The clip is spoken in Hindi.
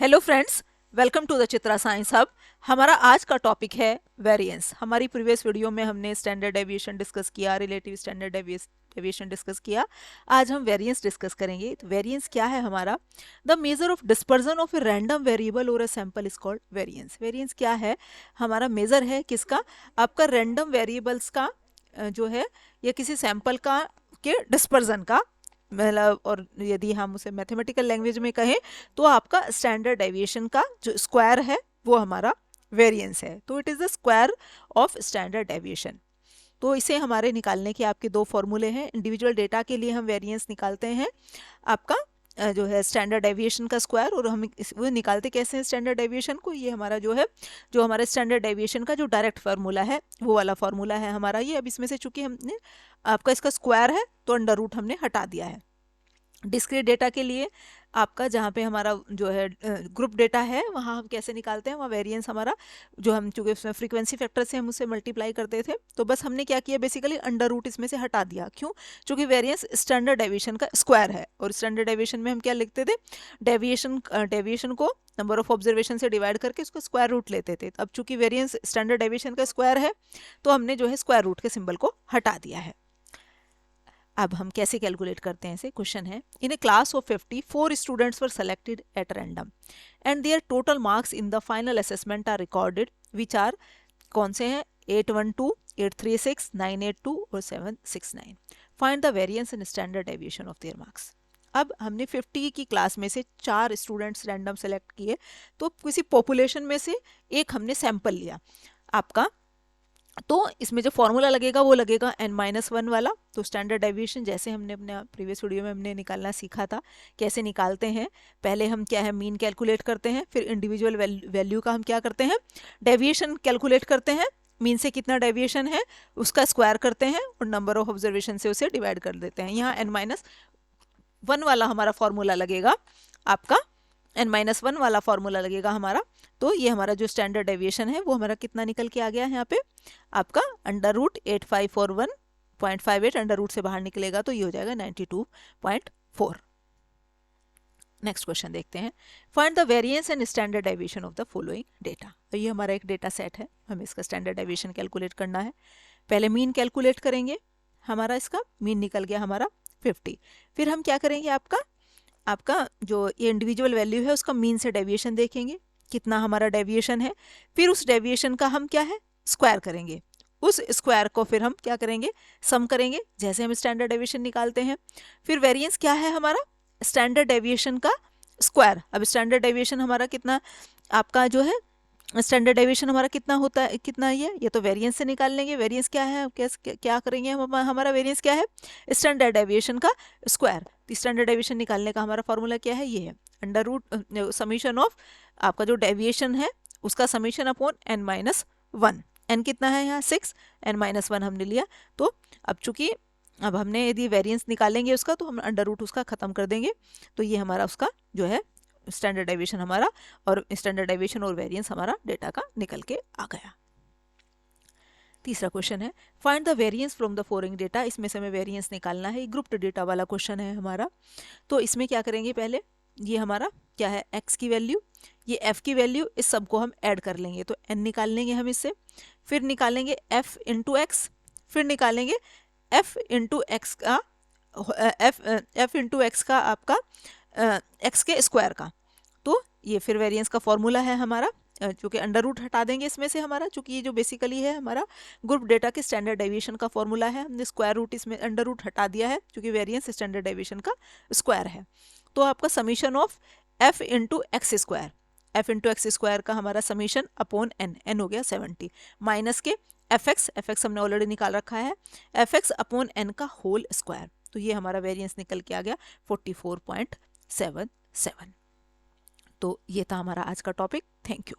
Hello friends, welcome to the Chitra science hub. हमारा आज का टॉपिक है वेरिएंस। हमारी प्रीवियस वीडियो में हमने स्टैंडर्ड डेविएशन डिस्कस किया, रिलेटिव स्टैंडर्ड डेविएशन डिस्कस किया। आज हम वेरिएंस डिस्कस करेंगे। तो वेरिएंस क्या है हमारा? The measure of dispersion of a random variable और a sample is called variance. Variance क्या है? हमारा मेजर है किसका? आपका रैंडम वेरिएबल्स का जो है या किसी सैंपल का के डिस्पर्जन का, मतलब, और यदि हम उसे मैथमेटिकल लैंग्वेज में कहें तो आपका स्टैंडर्ड डेविएशन का जो स्क्वायर है वो हमारा वेरिएंस है। तो it is the square of standard deviation. तो इसे हमारे निकालने के आपके दो फॉर्मूले हैं। इंडिविजुअल डेटा के लिए हम वेरिएंस निकालते हैं आपका जो है स्टैंडर्ड डेविएशन का स्क्वायर, और हम वो निकालते कैसे हैं स्टैंडर्ड डेविएशन को? ये हमारा जो है, जो हमारे स्टैंडर्ड डेविएशन का जो डायरेक्ट फार्मूला है वो वाला फार्मूला है हमारा ये। अब इसमें से चूंकि हमने आपका इसका स्क्वायर है तो अंडर रूट हमने हटा दिया है। डिस्क्रीट डेटा के लिए आपका जहाँ पे हमारा जो है ग्रुप डेटा है वहाँ हम कैसे निकालते हैं? वहाँ वेरिएंस हमारा जो हम चूँकि उसमें फ्रीक्वेंसी फैक्टर से हम उसे मल्टीप्लाई करते थे, तो बस हमने क्या किया, बेसिकली अंडर रूट इसमें से हटा दिया। क्यों? चूँकि वेरिएंस स्टैंडर्ड डेविएशन का स्क्वायर है, और स्टैंडर्ड डेविएशन में हम क्या लिखते थे? डेविएशन को नंबर ऑफ ऑब्जर्वेशन से डिवाइड करके उसका स्क्वायर रूट लेते थे। अब चूँकि वेरिएंस स्टैंडर्ड डेविएशन का स्क्वायर है तो हमने जो है स्क्वायर रूट के सिंबल को हटा दिया है। अब हम कैसे कैलकुलेट करते हैं इसे? क्वेश्चन है, in a class of 50 4 students were selected at random and their total marks in the final assessment are recorded, which are कौन से हैं? 812, 836, 982 और 769। Find the variance in standard deviation of their marks. अब हमने 50 की क्लास में से 4 स्टूडेंट्स रैंडम सेलेक्ट किए, तो किसी पॉपुलेशन में से एक हमने सैंपल लिया आपका, तो इसमें जो फॉर्मूला लगेगा वो लगेगा n-1 वाला। तो स्टैंडर्ड डेविएशन जैसे हमने अपने प्रीवियस वीडियो में हमने निकालना सीखा था कैसे निकालते हैं। पहले हम क्या है, मीन कैलकुलेट करते हैं, फिर इंडिविजुअल वैल्यू का हम क्या करते हैं, डेविएशन कैलकुलेट करते हैं। मीन से कितना डेविएशन है उसका स्क्वायर करते हैं और नंबर ऑफ ऑब्जर्वेशन से उसे डिवाइड कर देते हैं। यहाँ n-1 वाला हमारा फॉर्मूला लगेगा आपका, n-1 वाला फॉर्मूला लगेगा हमारा। तो ये हमारा जो स्टैंडर्ड डेविएशन है वो हमारा कितना निकल के आ गया है यहाँ पे आपका अंडर रूट 8541.58 अंडर रूट से बाहर निकलेगा तो ये हो जाएगा 92.4। नेक्स्ट क्वेश्चन देखते हैं, find the variance and standard deviation of the following data. तो ये हमारा एक डेटा सेट है, हमें इसका स्टैंडर्ड डेविएशन कैलकुलेट करना है। पहले मीन कैलकुलेट करेंगे, हमारा इसका मीन निकल गया हमारा 50। फिर हम क्या करेंगे, आपका जो ये इंडिविजुअल वैल्यू है उसका मीन से डेविएशन देखेंगे कितना हमारा डेविएशन है। फिर उस डेविएशन का हम क्या है, स्क्वायर करेंगे। उस स्क्वायर को फिर हम क्या करेंगे, सम करेंगे, जैसे हम स्टैंडर्ड डेविएशन निकालते हैं। फिर वेरिएंस क्या है हमारा, स्टैंडर्ड डेविएशन का स्क्वायर। अब स्टैंडर्ड डेविएशन हमारा कितना आपका जो है, स्टैंडर्ड डेविएशन हमारा कितना होता है, कितना ये तो वेरिएंस से निकाल लेंगे। वेरिएंस क्या है, क्या करेंगे हम, हमारा वेरिएंस क्या है, स्टैंडर्ड डेविएशन का स्क्वायर। तो स्टैंडर्ड डेविएशन निकालने का हमारा फॉर्मूला क्या है, ये है अंडर रूट समीशन ऑफ आपका जो डेविएशन है उसका समीशन अपॉन n-1। n कितना है यहाँ 6, n-1 हमने लिया। तो अब चूंकि अब हमने यदि वेरिएंस निकालेंगे उसका तो हम अंडर रूट उसका खत्म कर देंगे। तो ये हमारा उसका जो है स्टैंडर्ड डेविएशन हमारा, और स्टैंडर्ड डेविएशन और वेरिएंस हमारा डेटा का निकल के आ गया। तीसरा क्वेश्चन है, find the variance from the following data. इसमें से हमें वेरिएंस निकालना है, ग्रुप्ड डेटा वाला क्वेश्चन है हमारा। तो इसमें क्या करेंगे, पहले ये हमारा क्या है, x की वैल्यू, ये f की वैल्यू, इस सब को हम ऐड कर लेंगे तो n निकाल लेंगे हम इससे। फिर निकालेंगे f इंटू एक्स, फिर निकालेंगे f इंटू एक्स का f इंटू एक्स का आपका x के स्क्वायर का। तो ये फिर वेरिएंस का फॉर्मूला है हमारा, चूँकि अंडर रूट हटा देंगे इसमें से हमारा, चूँकि ये जो बेसिकली है हमारा ग्रुप डेटा के स्टैंडर्ड डेविएशन का फॉर्मूला है, हमने स्क्वायर रूट इसमें अंडर रूट हटा दिया है क्योंकि वेरिएंस स्टैंडर्ड डेविएशन का स्क्वायर है। तो आपका summation of f into x square, f into x square का हमारा समीशन अपॉन n हो गया 70, माइनस के fx हमने ऑलरेडी निकाल रखा है, fx अपॉन n का होल स्क्वायर। तो ये हमारा वेरिएंस निकल के आ गया 44.77। तो ये था हमारा आज का टॉपिक। Thank you.